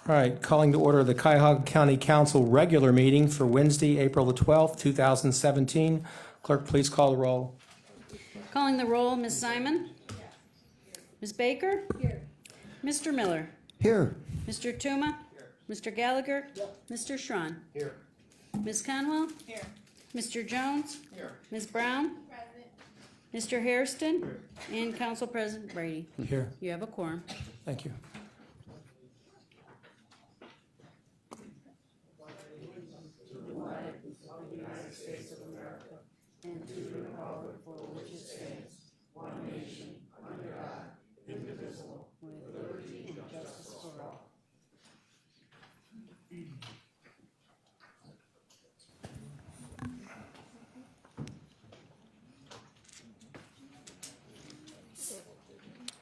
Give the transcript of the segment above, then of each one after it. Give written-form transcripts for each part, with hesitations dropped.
All right, calling to order the Cuyahoga County Council regular meeting for Wednesday, April the 12th, 2017. Clerk, please call the roll. Calling the roll, Ms. Simon? Ms. Baker? Here. Mr. Miller? Here. Mr. Tuma? Mr. Gallagher? Mr. Schron? Here. Ms. Conwell? Here. Mr. Jones? Here. Ms. Brown? Mr. Hairston? And Council President Brady. Here. You have a quorum. Thank you.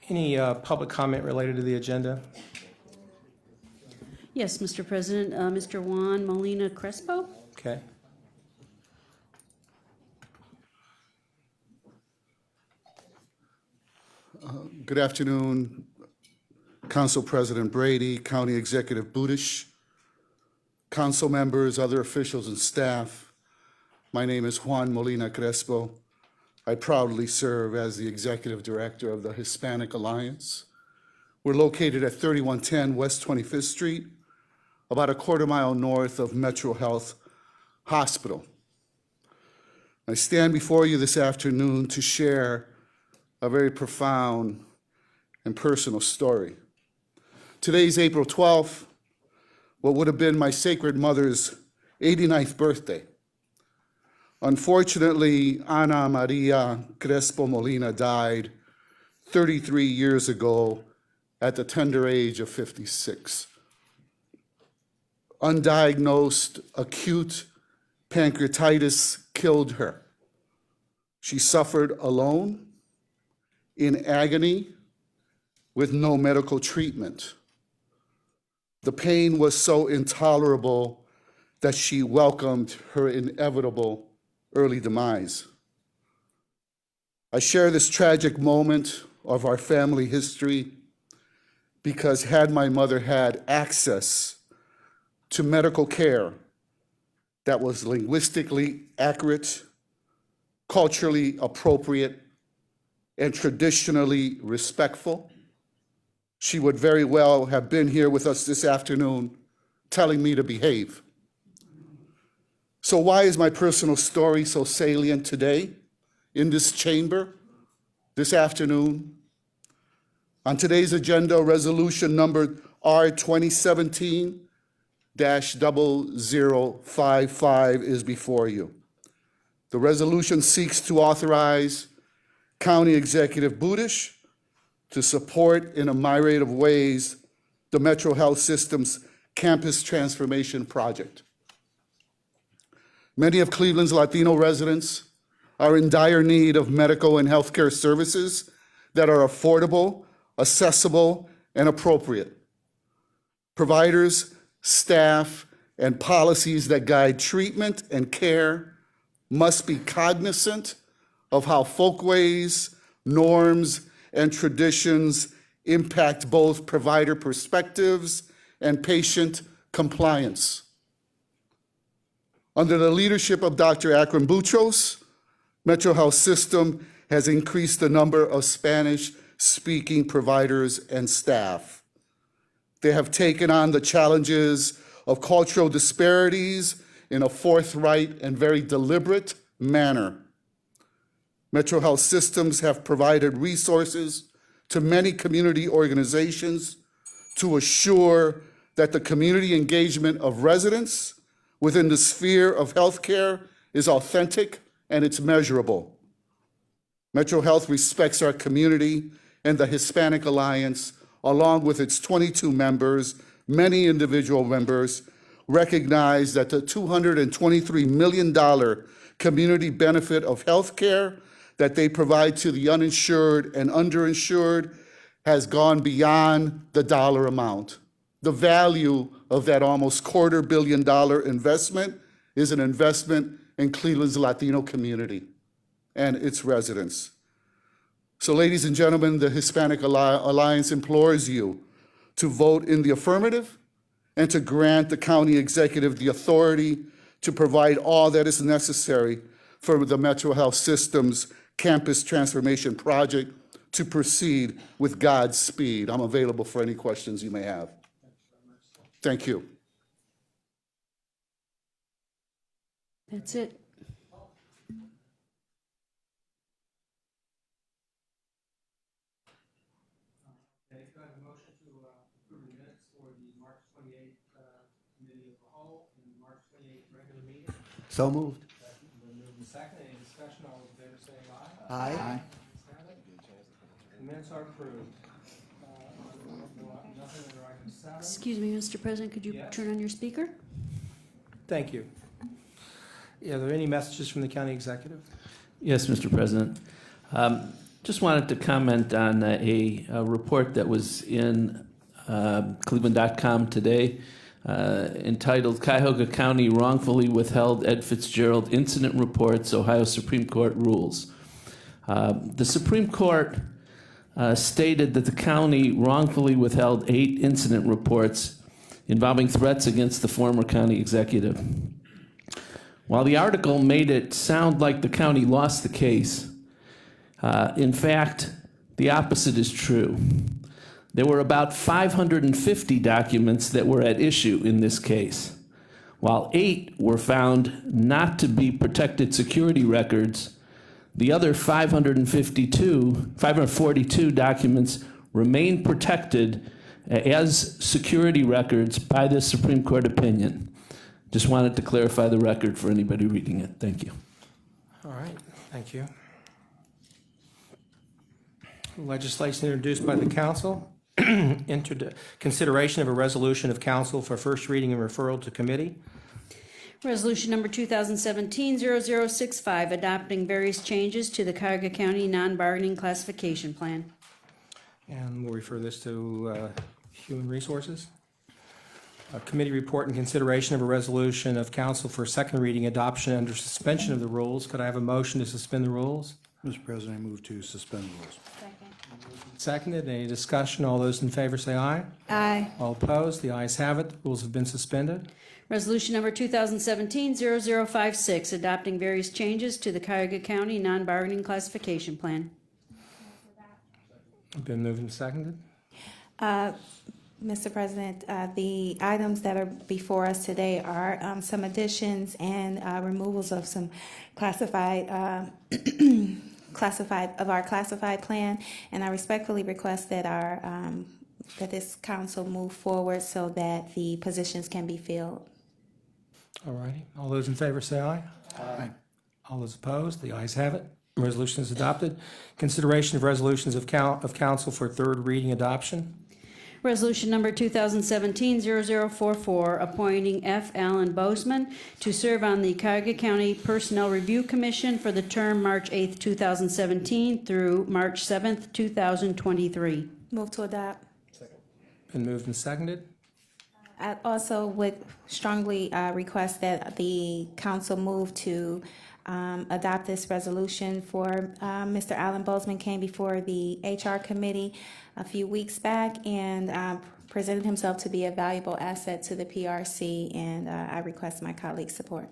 Any public comment related to the agenda? Yes, Mr. President, Mr. Juan Molina Crespo? Okay. Good afternoon, Council President Brady, County Executive Budish, council members, other officials and staff. My name is Juan Molina Crespo. I proudly serve as the Executive Director of the Hispanic Alliance. We're located at 3110 West 25th Street, about a quarter-mile north of Metro Health Hospital. I stand before you this afternoon to share a very profound and personal story. Today's April 12th, what would have been my sacred mother's 89th birthday. Unfortunately, Ana Maria Crespo Molina died 33 years ago at the tender age of 56. Undiagnosed acute pancreatitis killed her. She suffered alone, in agony, with no medical treatment. The pain was so intolerable that she welcomed her inevitable early demise. I share this tragic moment of our family history because had my mother had access to medical care that was linguistically accurate, culturally appropriate, and traditionally respectful, she would very well have been here with us this afternoon telling me to behave. So why is my personal story so salient today in this chamber this afternoon? On today's agenda, resolution number R2017-0055 is before you. The resolution seeks to authorize County Executive Budish to support in a myriad of ways the Metro Health System's campus transformation project. Many of Cleveland's Latino residents are in dire need of medical and healthcare services that are affordable, accessible, and appropriate. Providers, staff, and policies that guide treatment and care must be cognizant of how folkways, norms, and traditions impact both provider perspectives and patient compliance. Under the leadership of Dr. Akram Boutros, Metro Health System has increased the number of Spanish-speaking providers and staff. They have taken on the challenges of cultural disparities in a forthright and very deliberate manner. Metro Health Systems have provided resources to many community organizations to assure that the community engagement of residents within the sphere of healthcare is authentic and it's measurable. Metro Health respects our community and the Hispanic Alliance, along with its 22 members, many individual members, recognize that the $223 million community benefit of healthcare that they provide to the uninsured and underinsured has gone beyond the dollar amount. The value of that almost $250 million investment is an investment in Cleveland's Latino community and its residents. So, ladies and gentlemen, the Hispanic Alliance implores you to vote in the affirmative and to grant the county executive the authority to provide all that is necessary for the Metro Health System's campus transformation project to proceed with God's speed. I'm available for any questions you may have. Thank you. That's it. Okay, do I have a motion to approve the minutes for the March 28th Committee of the Whole and the March 28th regular meeting? So moved. Been moved and seconded. Any discussion? All those in favor say aye. Aye. Ayes have it. The minutes are approved. Nothing under item 7. Excuse me, Mr. President, could you Yes. turn on your speaker? Thank you. Are there any messages from the county executive? Yes, Mr. President. Just wanted to comment on a report that was in Cleveland.com today entitled Cuyahoga County Wrongfully Withheld Ed Fitzgerald Incident Reports, Ohio Supreme Court Rules. The Supreme Court stated that the county wrongfully withheld 8 incident reports involving threats against the former county executive. While the article made it sound like the county lost the case, in fact, the opposite is true. There were about 550 documents that were at issue in this case. While 8 were found not to be protected security records, the other 542 documents remain protected as security records by this Supreme Court opinion. Just wanted to clarify the record for anybody reading it. Thank you. All right, thank you. Legislation introduced by the council. Consideration of a resolution of council for first reading and referral to committee. Resolution number 2017-0065, adopting various changes to the Cuyahoga County non-bargaining classification plan. And we'll refer this to Human Resources. A committee report and consideration of a resolution of council for second reading adoption under suspension of the rules. Could I have a motion to suspend the rules? Mr. President, I move to suspend the rules. Seconded. Any discussion? All those in favor say aye. Aye. All opposed? The ayes have it. The rules have been suspended. Resolution number 2017-0056, adopting various changes to the Cuyahoga County non-bargaining classification plan. Been moved and seconded. Mr. President, the items that are before us today are some additions and removals of some classified of our classified plan, and I respectfully request that that this council move forward so that the positions can be filled. All righty. All those in favor say aye. Aye. All those opposed? The ayes have it. Resolution is adopted. Consideration of resolutions of council for third reading adoption. Resolution number 2017-0044, appointing F. Allen Bozeman to serve on the Cuyahoga County Personnel Review Commission for the term March 8th, 2017 through March 7th, 2023. Move to adopt. Been moved and seconded. I also would strongly request that the council move to adopt this resolution for Mr. Allen Bozeman came before the HR committee a few weeks back and presented himself to be a valuable asset to the PRC, and I request my colleagues' support.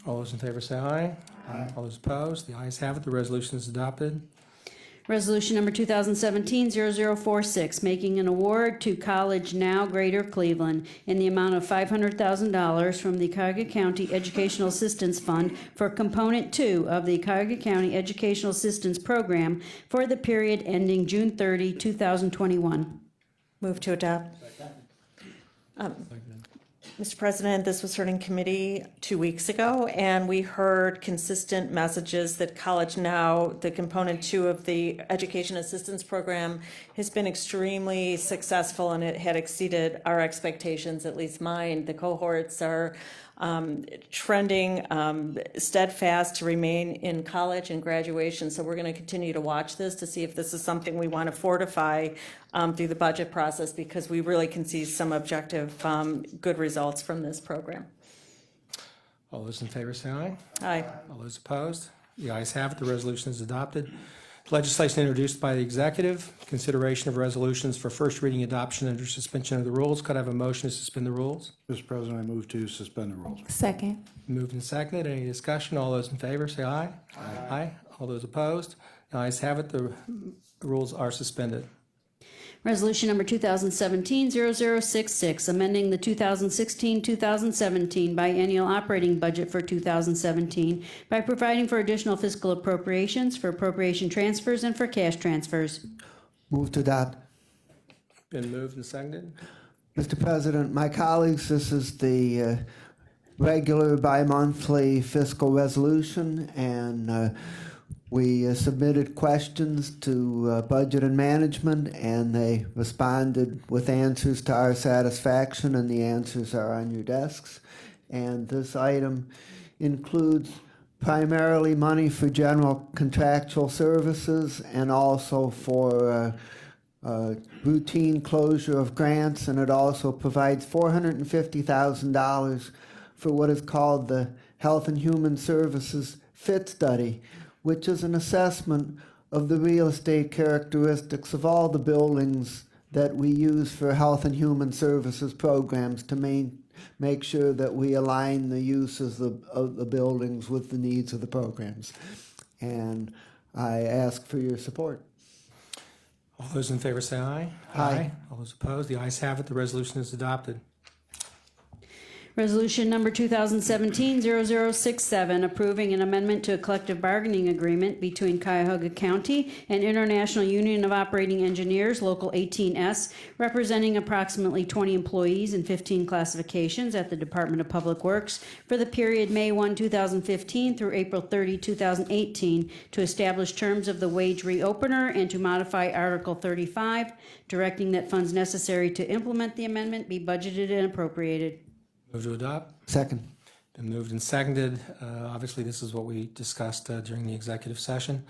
All those in favor say aye. Aye. All those opposed? The ayes have it. The resolution is adopted. Resolution number 2017-0046, making an award to College Now Greater Cleveland in the amount of $500,000 from the Cuyahoga County Educational Assistance Fund for Component 2 of the Cuyahoga County Educational Assistance Program for the period ending June 30, 2021. Move to adopt. Mr. President, this was heard in committee 2 weeks ago, and we heard consistent messages that College Now, the component 2 of the Education Assistance Program, has been extremely successful, and it had exceeded our expectations, at least mine. The cohorts are trending steadfast to remain in college and graduation. So we're going to continue to watch this to see if this is something we want to fortify through the budget process, because we really can see some objective good results from this program. All those in favor say aye. Aye. All those opposed? The ayes have it. The resolution is adopted. Legislation introduced by the executive, consideration of resolutions for first reading adoption under suspension of the rules. Could I have a motion to suspend the rules? Mr. President, I move to suspend the rules. Second. Moved and seconded. Any discussion? All those in favor say aye. Aye. All those opposed? The ayes have it. The rules are suspended. Resolution number 2017-0066, amending the 2016-2017 biennial operating budget for 2017 by providing for additional fiscal appropriations, for appropriation transfers, and for cash transfers. Move to adopt. Been moved and seconded. Mr. President, my colleagues, this is the regular bi-monthly fiscal resolution, and we submitted questions to Budget and Management, and they responded with answers to our satisfaction, and the answers are on your desks. And this item includes primarily money for general contractual services and also for routine closure of grants, and it also provides $450,000 for what is called the Health and Human Services FIT study, which is an assessment of the real estate characteristics of all the buildings that we use for health and human services programs to make sure that we align the uses of the buildings with the needs of the programs. And I ask for your support. All those in favor say aye. Aye. All those opposed? The ayes have it. The resolution is adopted. Resolution number 2017-0067, approving an amendment to a collective bargaining agreement between Cuyahoga County and International Union of Operating Engineers, Local 18S, representing approximately 20 employees in 15 classifications at the Department of Public Works for the period May 1, 2015 through April 30, 2018, to establish terms of the wage reopener and to modify Article 35, directing that funds necessary to implement the amendment be budgeted and appropriated. Move to adopt. Second. Been moved and seconded. Obviously, this is what we discussed during the executive session.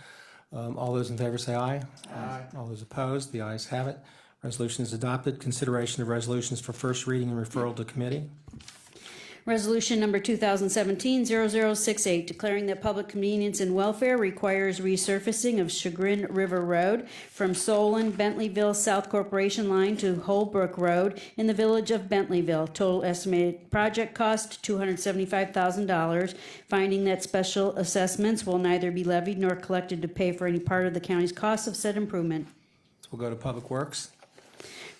All those in favor say aye. Aye. All those opposed? The ayes have it. Resolution is adopted. Consideration of resolutions for first reading and referral to committee. Resolution number 2017-0068, declaring that public convenience and welfare requires resurfacing of Chagrin River Road from Solon, Bentleyville South Corporation Line to Holbrook Road in the village of Bentleyville. Total estimated project cost $275,000, finding that special assessments will neither be levied nor collected to pay for any part of the county's cost of said improvement. So we'll go to Public Works.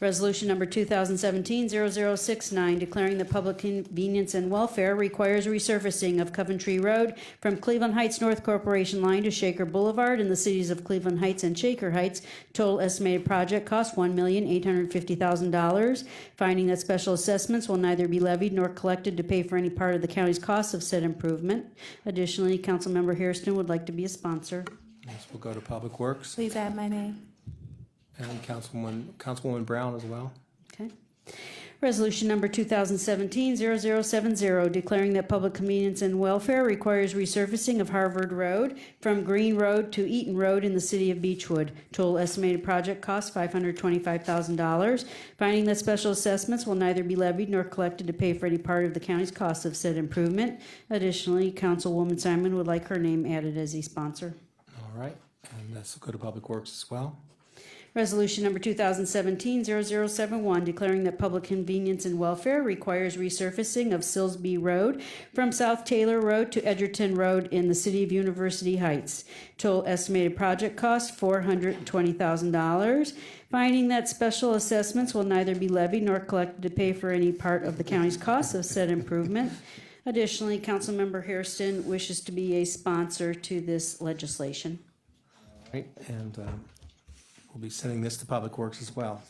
Resolution number 2017-0069, declaring that public convenience and welfare requires resurfacing of Coventry Road from Cleveland Heights North Corporation Line to Shaker Boulevard in the cities of Cleveland Heights and Shaker Heights. Total estimated project cost $1,850,000, finding that special assessments will neither be levied nor collected to pay for any part of the county's cost of said improvement. Additionally, Councilmember Hairston would like to be a sponsor. Yes, we'll go to Public Works. Please add my name. And Councilwoman Brown as well. Okay. Resolution number 2017-0070, declaring that public convenience and welfare requires resurfacing of Harvard Road from Green Road to Eaton Road in the city of Beechwood. Total estimated project cost $525,000, finding that special assessments will neither be levied nor collected to pay for any part of the county's cost of said improvement. Additionally, Councilwoman Simon would like her name added as a sponsor. All right, and this will go to Public Works as well. Resolution number 2017-0071, declaring that public convenience and welfare requires resurfacing of Silsby Road from South Taylor Road to Edgerton Road in the city of University Heights. Total estimated project cost $420,000, finding that special assessments will neither be levied nor collected to pay for any part of the county's cost of said improvement. Additionally, Councilmember Hairston wishes to be a sponsor to this legislation. All right, and we'll be sending this to Public Works as well.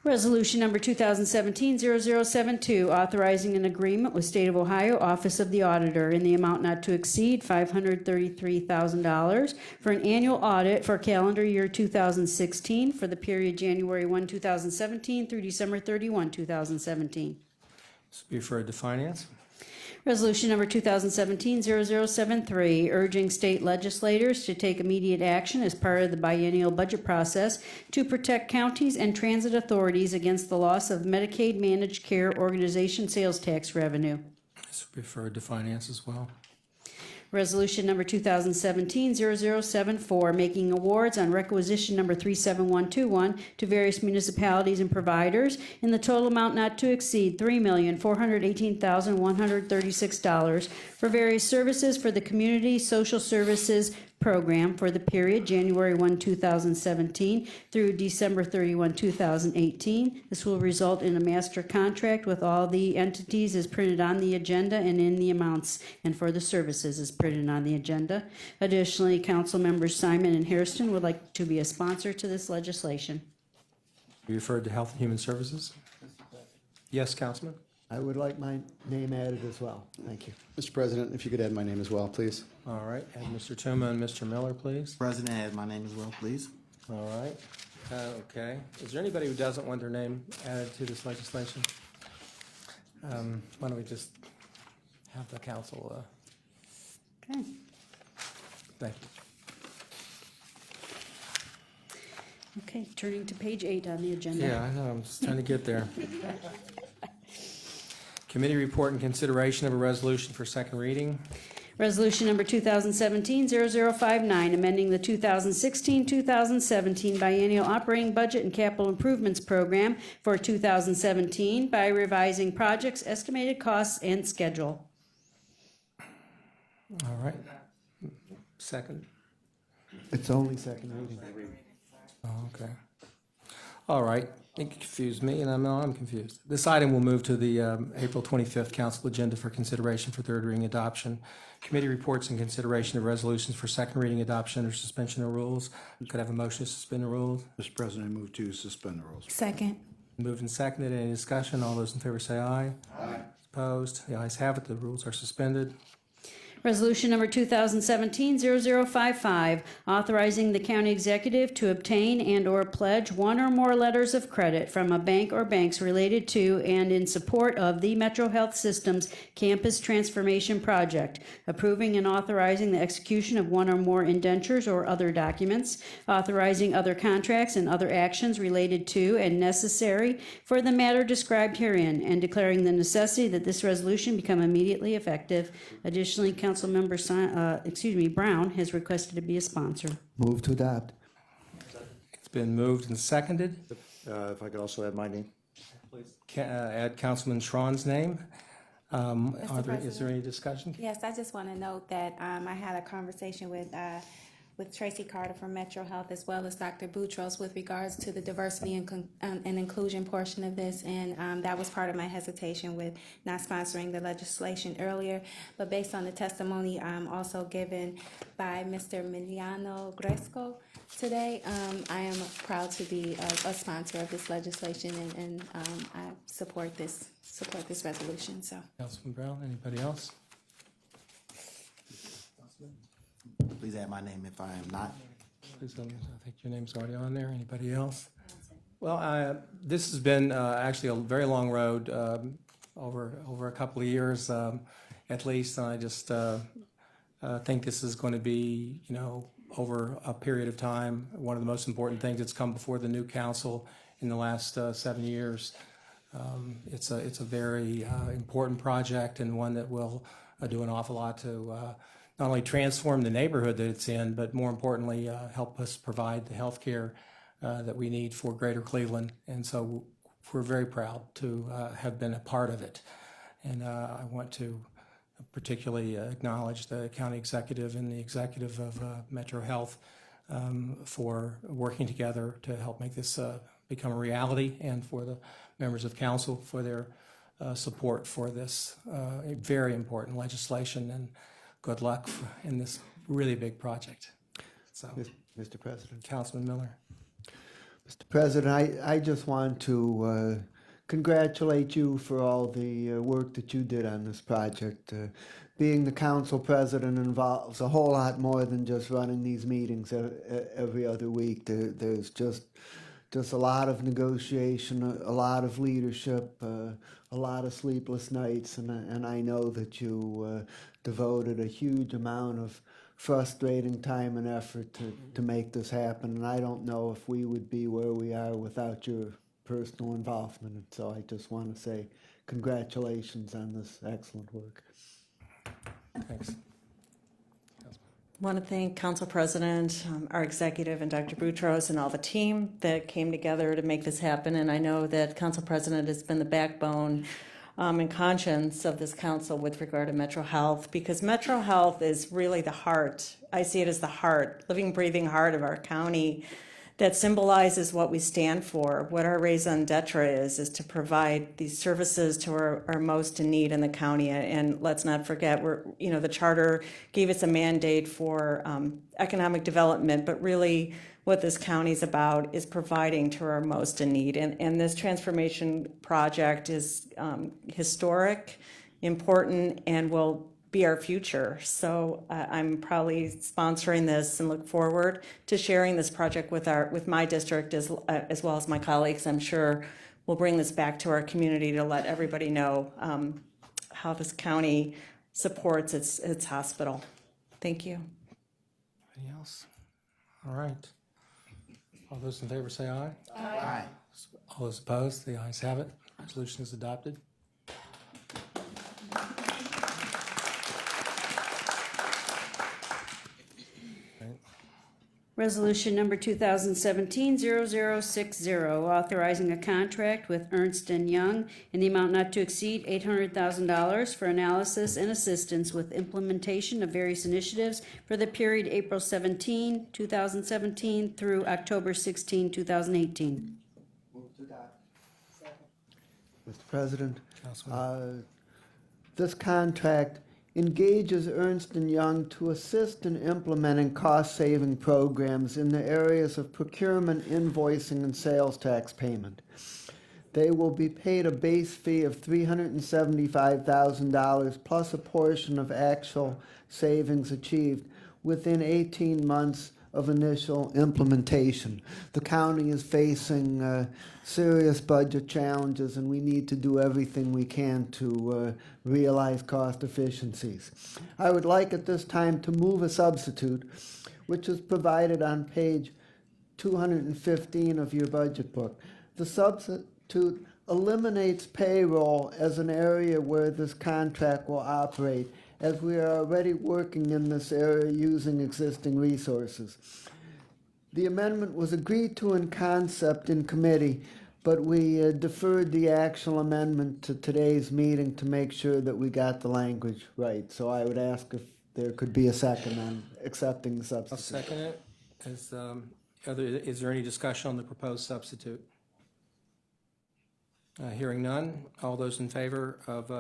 Resolution number 2017-0072, authorizing an agreement with State of Ohio Office of the Auditor in the amount not to exceed $533,000 for an annual audit for calendar year 2016 for the period January 1, 2017 through December 31, 2017. This will be referred to Finance. Resolution number 2017-0073, urging state legislators to take immediate action as part of the biennial budget process to protect counties and transit authorities against the loss of Medicaid managed care organization sales tax revenue. This will be referred to Finance as well. Resolution number 2017-0074, making awards on requisition number 37121 to various municipalities and providers in the total amount not to exceed $3,418,136 for various services for the Community Social Services Program for the period January 1, 2017 through December 31, 2018. This will result in a master contract with all the entities as printed on the agenda and in the amounts and for the services as printed on the agenda. Additionally, council members Simon and Hairston would like to be a sponsor to this legislation. Be referred to Health and Human Services. Yes, Councilman? I would like my name added as well. Thank you. Mr. President, if you could add my name as well, please. All right, and Mr. Tuma and Mr. Miller, please. President, add my name as well, please. All right, okay. Is there anybody who doesn't want their name added to this legislation? Why don't we just have the council, Okay. thank you. Okay, turning to page 8 on the agenda. Yeah, I know, I'm just trying to get there. Committee report and consideration of a resolution for second reading. Resolution number 2017-0059, amending the 2016-2017 biennial operating budget and capital improvements program for 2017 by revising projects, estimated costs, and schedule. All right. Second. It's only second reading. Oh, okay. All right. It confused me, and I'm confused. This item will move to the April 25th council agenda for consideration for third reading adoption. Committee reports and consideration of resolutions for second reading adoption under suspension of rules. Could I have a motion to suspend the rules? Mr. President, I move to suspend the rules. Second. Moved and seconded. Any discussion? All those in favor say aye. Aye. Opposed? The ayes have it. The rules are suspended. Resolution number 2017-0055, authorizing the county executive to obtain and/or pledge one or more letters of credit from a bank or banks related to and in support of the Metro Health Systems Campus Transformation Project, approving and authorizing the execution of one or more indentures or other documents, authorizing other contracts and other actions related to and necessary for the matter described herein, and declaring the necessity that this resolution become immediately effective. Additionally, Councilmember Brown has requested to be a sponsor. Move to adopt. It's been moved and seconded. If I could also add my name. Add Councilman Schron's name. Is there any discussion? Yes, I just want to note that I had a conversation with Tracy Carter from Metro Health as well as Dr. Boutros with regards to the diversity and inclusion portion of this, and that was part of my hesitation with not sponsoring the legislation earlier. But based on the testimony also given by Mr. Emiliano Gresco today, I am proud to be a sponsor of this legislation, and I support this resolution. So. Councilman Brown, anybody else? Please add my name if I am not. Please, I think your name's already on there. Anybody else? Well, this has been actually a very long road, over a couple of years at least. And I just think this is going to be, over a period of time, one of the most important things that's come before the new council in the last 7 years. It's a very important project and one that will do an awful lot to not only transform the neighborhood that it's in, but more importantly, help us provide the health care that we need for Greater Cleveland. And so we're very proud to have been a part of it. And I want to particularly acknowledge the county executive and the executive of Metro Health for working together to help make this become a reality, and for the members of council for their support for this very important legislation. And good luck in this really big project. So, Mr. President. Councilman Miller. Mr. President, I just want to congratulate you for all the work that you did on this project. Being the council president involves a whole lot more than just running these meetings every other week. There's just a lot of negotiation, a lot of leadership, a lot of sleepless nights, and I know that you devoted a huge amount of frustrating time and effort to make this happen. And I don't know if we would be where we are without your personal involvement. And so I just want to say congratulations on this excellent work. Thanks. Want to thank Council President, our executive, and Dr. Boutros and all the team that came together to make this happen. And I know that Council President has been the backbone and conscience of this council with regard to Metro Health, because Metro Health is really the heart. I see it as the heart, living, breathing heart of our county that symbolizes what we stand for. What our raison d'etre is to provide these services to our most in need in the county. And let's not forget, the charter gave us a mandate for economic development, but really what this county is about is providing to our most in need. And this transformation project is historic, important, and will be our future. So I'm proudly sponsoring this and look forward to sharing this project with my district as well as my colleagues. I'm sure we'll bring this back to our community to let everybody know how this county supports its hospital. Thank you. Anything else? All right. All those in favor say aye. Aye. All those opposed, the ayes have it. Resolution is adopted. Resolution number 2017-0060, authorizing a contract with Ernst & Young in the amount not to exceed $800,000 for analysis and assistance with implementation of various initiatives for the period April 17, 2017 through October 16, 2018. Mr. President, this contract engages Ernst & Young to assist in implementing cost-saving programs in the areas of procurement, invoicing, and sales tax payment. They will be paid a base fee of $375,000 plus a portion of actual savings achieved within 18 months of initial implementation. The county is facing serious budget challenges, and we need to do everything we can to realize cost efficiencies. I would like at this time to move a substitute, which is provided on page 215 of your budget book. The substitute eliminates payroll as an area where this contract will operate, as we are already working in this area using existing resources. The amendment was agreed to in concept in committee, but we deferred the actual amendment to today's meeting to make sure that we got the language right. So I would ask if there could be a second on accepting the I'll substitute. second it. Is there any discussion on the proposed substitute? Hearing none. All those in favor of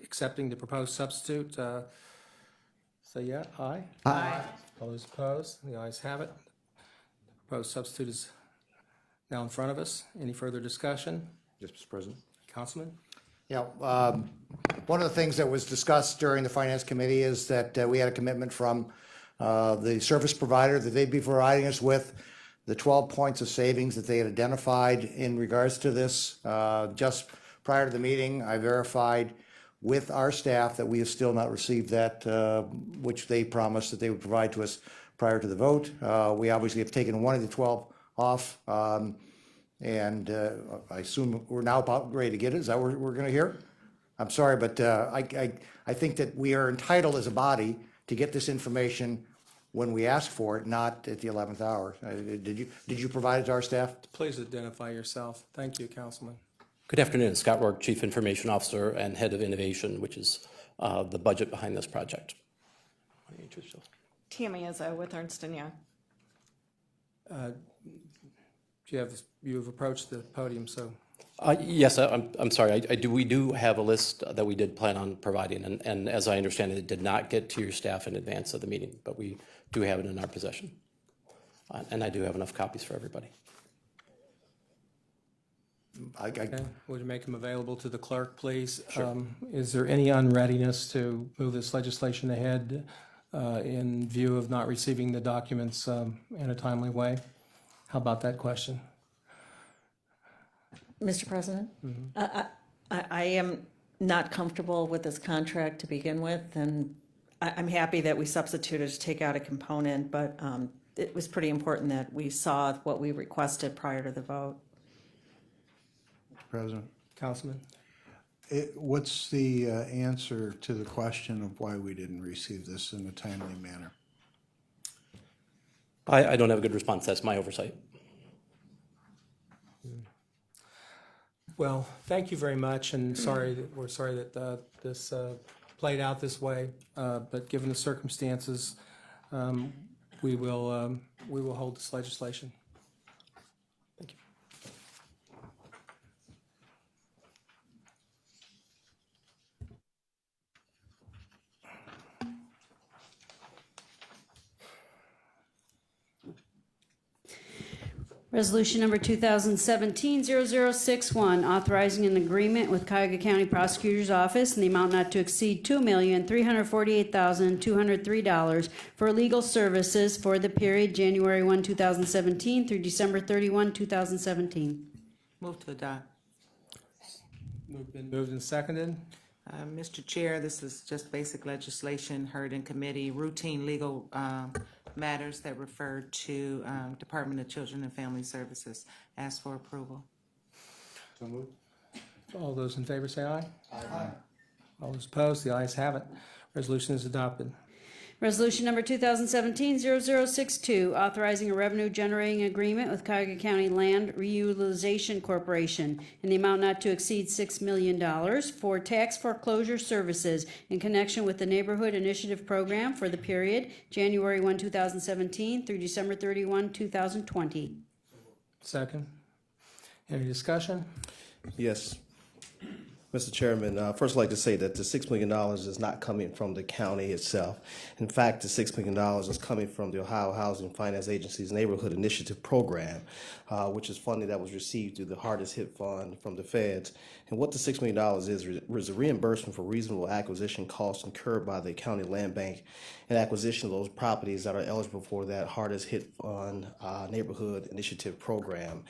accepting the proposed substitute, say yeah. Aye. Aye. All those opposed, the ayes have it. The proposed substitute is now in front of us. Any further discussion? Yes, Mr. President. Councilman? Yeah, one of the things that was discussed during the Finance Committee is that we had a commitment from the service provider that they'd be providing us with the 12 points of savings that they had identified in regards to this. Just prior to the meeting, I verified with our staff that we have still not received that, which they promised that they would provide to us prior to the vote. We obviously have taken one of the 12 off, and I assume we're now about ready to get it. Is that what we're going to hear? I'm sorry, but I think that we are entitled as a body to get this information when we ask for it, not at the 11th hour. Did you provide it to our staff? Please identify yourself. Thank you, Councilman. Good afternoon. Scott Rourke, Chief Information Officer and Head of Innovation, which is the budget behind this project. Why don't you introduce yourself? Tammy Izzo with Ernst & Young. You've approached the podium, so Yes, I'm sorry. We do have a list that we did plan on providing, and as I understand it, it did not get to your staff in advance of the meeting, but we do have it in our possession. And I do have enough copies for everybody. okay. Would you make them available to the clerk, please? Sure. Is there any unreadiness to move this legislation ahead in view of not receiving the documents in a timely way? How about that question? Mr. President, I am not comfortable with this contract to begin with, and I'm happy that we substituted to take out a component, but it was pretty important that we saw what we requested prior to the vote. Mr. President, Councilman? what's the answer to the question of why we didn't receive this in a timely manner? I don't have a good response. That's my oversight. Well, thank you very much, and we're sorry that this played out this way, but given the circumstances, we will hold this legislation. Thank you. Resolution number 2017-0061, authorizing an agreement with Cuyahoga County Prosecutor's Office in the amount not to exceed $2,348,203 for legal services for the period January 1, 2017 through December 31, 2017. Move to adopt. Been moved and seconded. Mr. Chair, this is just basic legislation heard in committee, routine legal matters that refer to Department of Children and Family Services. Ask for approval. So moved. All those in favor say aye. Aye. All those opposed, the ayes have it. Resolution is adopted. Resolution number 2017-0062, authorizing a revenue-generating agreement with Cuyahoga County Land Reutilization Corporation in the amount not to exceed $6 million for tax foreclosure services in connection with the Neighborhood Initiative Program for the period January 1, 2017 through December 31, 2020. Second. Any discussion? Yes. Mr. Chairman, first I'd like to say that the $6 million is not coming from the county itself. In fact, the $6 million is coming from the Ohio Housing Finance Agency's Neighborhood Initiative Program, which is funding that was received through the Hardest Hit Fund from the feds. And what the $6 million is a reimbursement for reasonable acquisition costs incurred by the county land bank and acquisition of those properties that are eligible for that Hardest Hit Fund Neighborhood Initiative Program.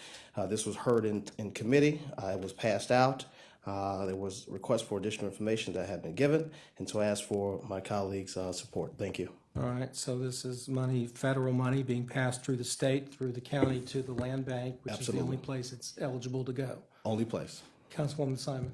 This was heard in committee. It was passed out. There was a request for additional information that had been given, and so I ask for my colleagues' support. Thank you. All right, so this is money, federal money being passed through the state, through the county to the land bank, which Absolutely. is the only place it's eligible to go. Only place. Councilwoman Simon.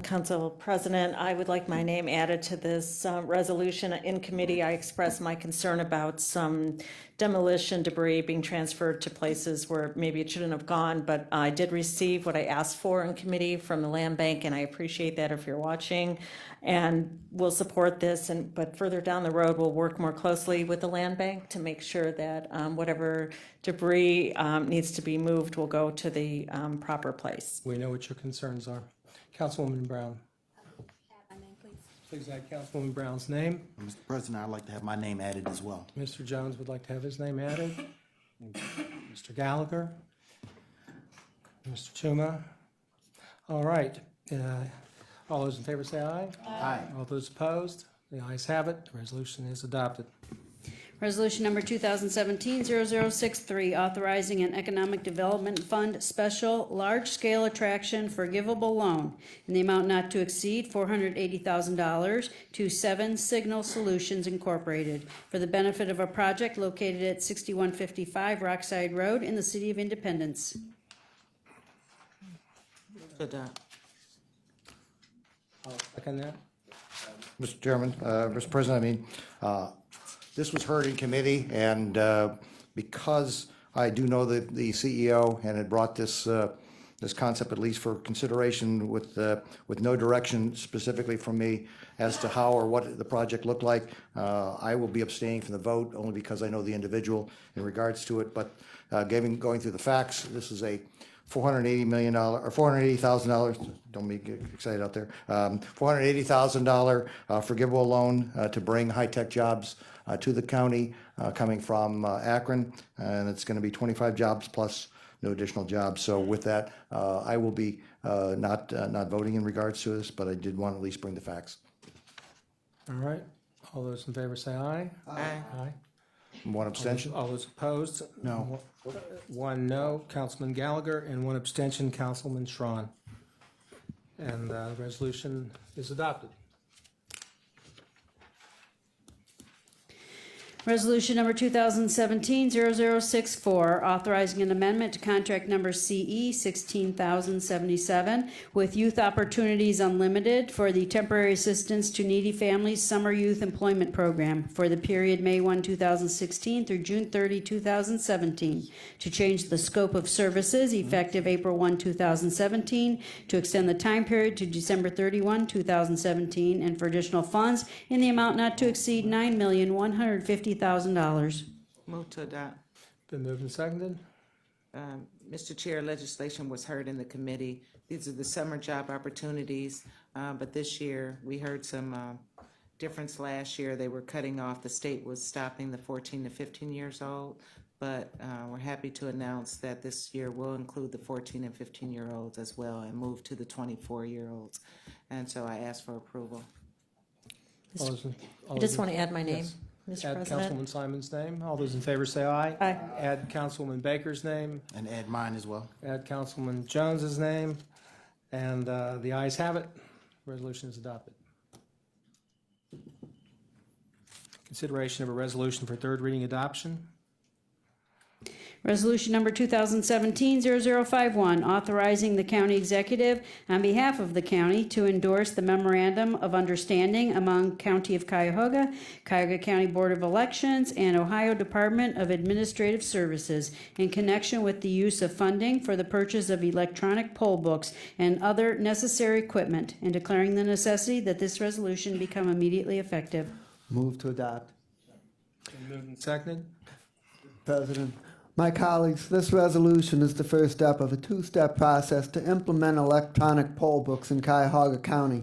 Council President, I would like my name added to this resolution. In committee, I expressed my concern about some demolition debris being transferred to places where maybe it shouldn't have gone, but I did receive what I asked for in committee from the land bank, and I appreciate that if you're watching, and we'll support this. But further down the road, we'll work more closely with the land bank to make sure that whatever debris needs to be moved will go to the proper place. We know what your concerns are. Councilwoman Brown. My name, please. Please add Councilwoman Brown's name. Mr. President, I'd like to have my name added as well. Mr. Jones would like to have his name added. Mr. Gallagher. Mr. Tuma. All right. All those in favor say aye. Aye. All those opposed? The ayes have it. The resolution is adopted. Resolution number 2017-0063, authorizing an Economic Development Fund special large-scale attraction forgivable loan in the amount not to exceed $480,000 to 7 Signal Solutions Incorporated for the benefit of a project located at 6155 Rockside Road in the City of Independence. Move to adopt. I'll second that. Mr. Chairman, Mr. President, this was heard in committee, and because I do know the CEO and had brought this concept at least for consideration with no direction specifically from me as to how or what the project looked like, I will be abstaining from the vote only because I know the individual in regards to it. But going through the facts, this is a $480 million or $480,000. Don't be excited out there. $480,000 forgivable loan to bring high-tech jobs to the county coming from Akron, and it's going to be 25 jobs plus no additional jobs. So with that, I will be not voting in regards to this, but I did want to at least bring the facts. All right. All those in favor say aye. Aye. Aye. One abstention? All those opposed? No. One no, Councilman Gallagher, and one abstention, Councilman Schron. And the resolution is adopted. Resolution number 2017-0064, authorizing an amendment to contract number CE 16077 with Youth Opportunities Unlimited for the temporary assistance to needy families summer youth employment program for the period May 1, 2016 through June 30, 2017, to change the scope of services effective April 1, 2017, to extend the time period to December 31, 2017, and for additional funds in the amount not to exceed $9,150,000. Move to adopt. Been moved and seconded. Mr. Chair, legislation was heard in the committee. These are the summer job opportunities, but this year, we heard some difference last year. They were cutting off, the state was stopping the 14 to 15 years old, but we're happy to announce that this year will include the 14 and 15-year-olds as well and move to the 24-year-olds. And so I ask for approval. All those in- all I those just in- want to add my name, Yes. Mr. Add President. Councilwoman Simon's name. All those in favor say aye. Aye. Add Councilwoman Baker's name. And add mine as well. Add Councilwoman Jones's name. And the ayes have it. Resolution is adopted. Consideration of a resolution for third reading adoption. Resolution number 2017-0051, authorizing the county executive on behalf of the county to endorse the memorandum of understanding among County of Cuyahoga, Cuyahoga County Board of Elections, and Ohio Department of Administrative Services in connection with the use of funding for the purchase of electronic poll books and other necessary equipment, and declaring the necessity that this resolution become immediately effective. Move to adopt. Been moved and seconded. President, my colleagues, this resolution is the first step of a two-step process to implement electronic poll books in Cuyahoga County.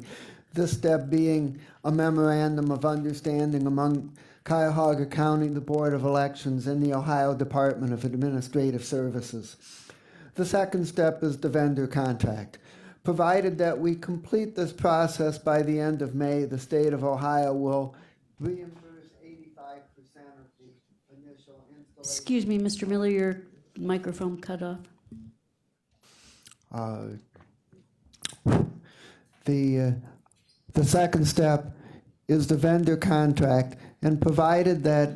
This step being a memorandum of understanding among Cuyahoga County, the Board of Elections, and the Ohio Department of Administrative Services. The second step is the vendor contract. Provided that we complete this process by the end of May, the state of Ohio will reimburse 85% of the initial installation. Excuse me, Mr. Miller, your microphone cut off. The second step is the vendor contract, and provided that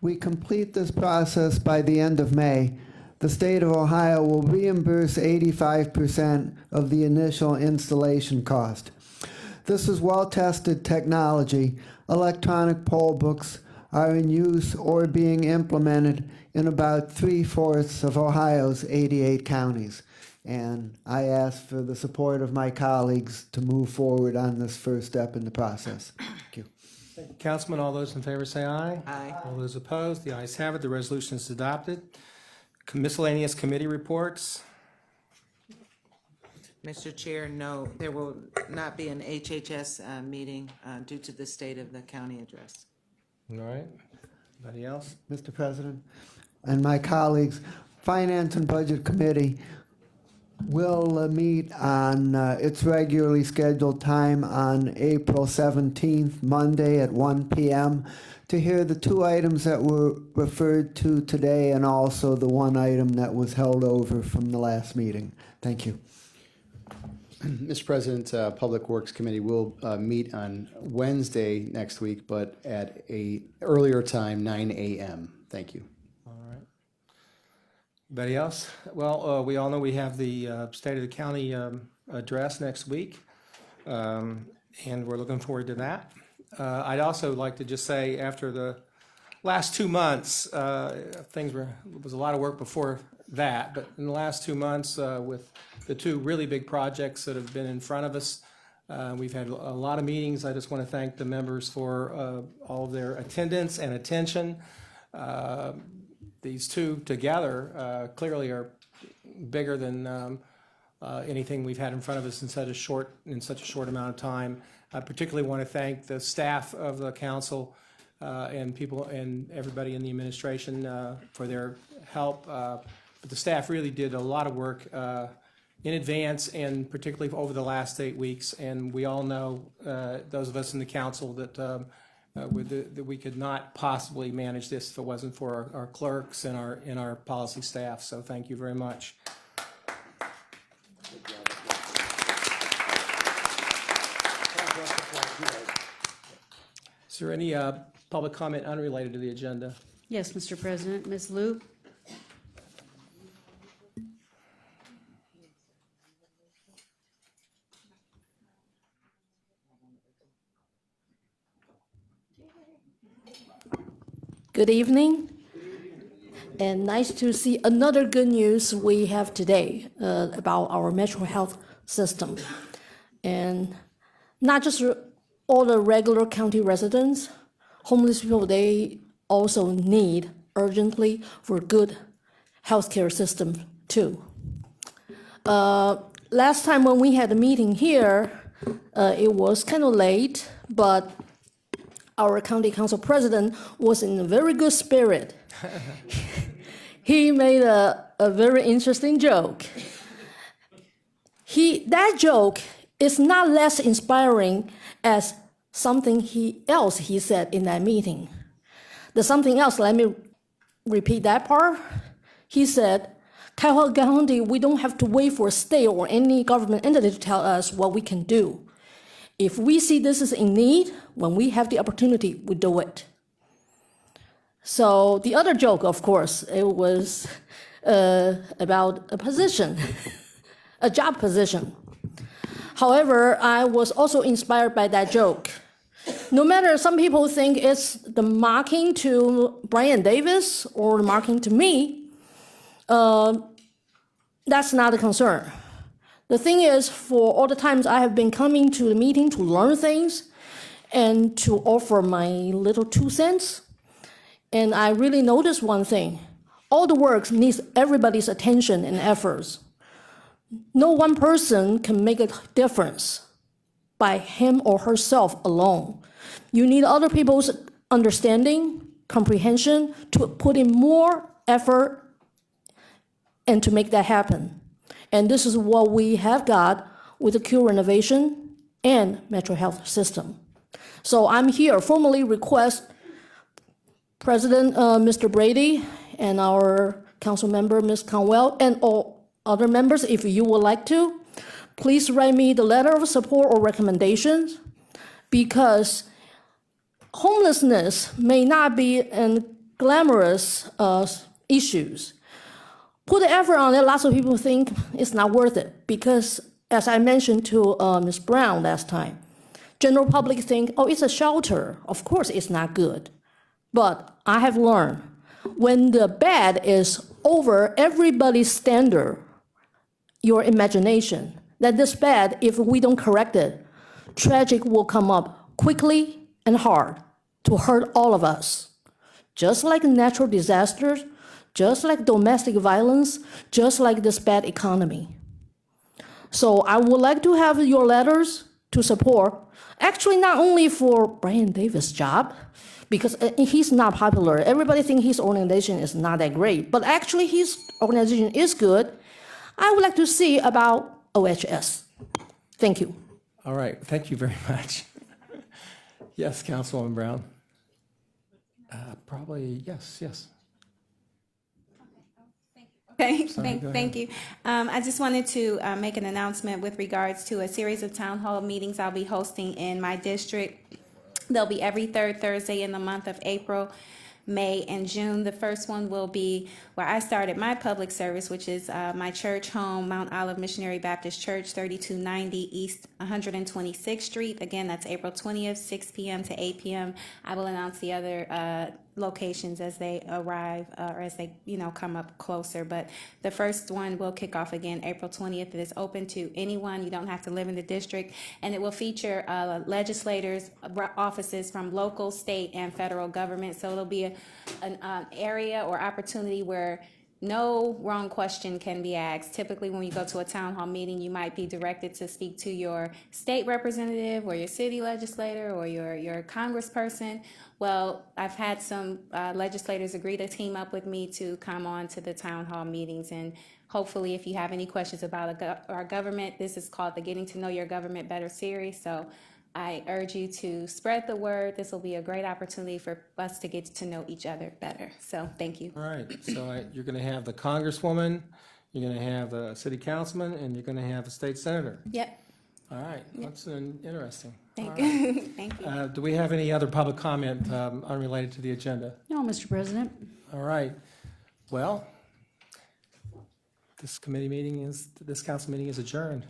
we complete this process by the end of May, the state of Ohio will reimburse 85% of the initial installation cost. This is well-tested technology. Electronic poll books are in use or being implemented in about 3/4 of Ohio's 88 counties. And I ask for the support of my colleagues to move forward on this first step in the process. Thank you. Thank you, Councilman. All those in favor say aye. Aye. All those opposed, the ayes have it. The resolution is adopted. Miscellaneous committee reports. Mr. Chair, no, there will not be an HHS meeting due to the state of the county address. All right. Anybody else? Mr. President, and my colleagues, Finance and Budget Committee will meet on its regularly scheduled time on April 17th, Monday at 1 p.m. to hear the two items that were referred to today and also the one item that was held over from the last meeting. Thank you. Mr. President, Public Works Committee will meet on Wednesday next week, but at a earlier time, 9 a.m. Thank you. All right. Anybody else? Well, we all know we have the State of the County address next week, and we're looking forward to that. I'd also like to just say, after the last 2 months, was a lot of work before that, but in the last 2 months, with the two really big projects that have been in front of us, we've had a lot of meetings. I just want to thank the members for all of their attendance and attention. These two together clearly are bigger than anything we've had in front of us in such a short amount of time. I particularly want to thank the staff of the council and people and everybody in the administration for their help. But the staff really did a lot of work in advance and particularly over the last 8 weeks. And we all know, those of us in the council, that we could not possibly manage this if it wasn't for our clerks and our policy staff. So thank you very much. Is there any public comment unrelated to the agenda. Yes, Mr. President. Ms. Lu? Good evening, and nice to see another good news we have today about our mental health system. And not just all the regular county residents, homeless people, they also need urgently for good healthcare system too. Last time when we had a meeting here, it was kind of late, but our county council president was in a very good spirit. He made a very interesting joke. That joke is not less inspiring as something else he said in that meeting. The something else, let me repeat that part. He said, Cuyahoga County, we don't have to wait for a state or any government entity to tell us what we can do. If we see this is in need, when we have the opportunity, we do it. So the other joke, of course, it was about a position, a job position. However, I was also inspired by that joke. No matter some people think it's the mocking to Brian Davis or mocking to me, that's not a concern. The thing is, for all the times I have been coming to the meeting to learn things and to offer my little 2 cents, and I really noticed one thing. All the work needs everybody's attention and efforts. No one person can make a difference by him or herself alone. You need other people's understanding, comprehension, to put in more effort and to make that happen. And this is what we have got with the Q renovation and Metro Health system. So I'm here formally request President Mr. Brady and our council member, Ms. Conwell, and all other members, if you would like to, please write me the letter of support or recommendations, because homelessness may not be a glamorous issues. Put the effort on it, lots of people think it's not worth it, because as I mentioned to Ms. Brown last time, general public think, oh, it's a shelter. Of course it's not good. But I have learned, when the bad is over everybody's standard, your imagination, that this bad, if we don't correct it, tragic will come up quickly and hard to hurt all of us. Just like natural disasters, just like domestic violence, just like this bad economy. So I would like to have your letters to support, actually not only for Brian Davis' job, because he's not popular. Everybody thinks his organization is not that great, but actually his organization is good. I would like to see about OHS. Thank you. All right, thank you very much. Yes, Councilwoman Brown. Probably, yes. Okay, Sorry, go thank you. I just wanted to make an announcement with regards to a series of town hall meetings I'll be hosting in my district. They'll be every third Thursday in the month of April, May, and June. The first one will be where I started my public service, which is my church home, Mount Olive Missionary Baptist Church, 3290 East 126th Street. Again, that's April 20th, 6 p.m. to 8 p.m. I will announce the other locations as they arrive or as they come up closer, but the first one will kick off again April 20th. It is open to anyone. You don't have to live in the district, and it will feature legislators, offices from local, state, and federal government. So it'll be an area or opportunity where no wrong question can be asked. Typically, when you go to a town hall meeting, you might be directed to speak to your state representative or your city legislator or your congressperson. Well, I've had some legislators agree to team up with me to come on to the town hall meetings. And hopefully, if you have any questions about our government, this is called the Getting to Know Your Government Better series. So I urge you to spread the word. This will be a great opportunity for us to get to know each other better. So thank you. All right, so you're going to have the congresswoman, you're going to have the city councilman, and you're going to have a state senator. Yep. All right, that's interesting. Thank you. Thank you. Do we have any other public comment unrelated to the agenda? No, Mr. President. All right. Well, this council meeting is adjourned.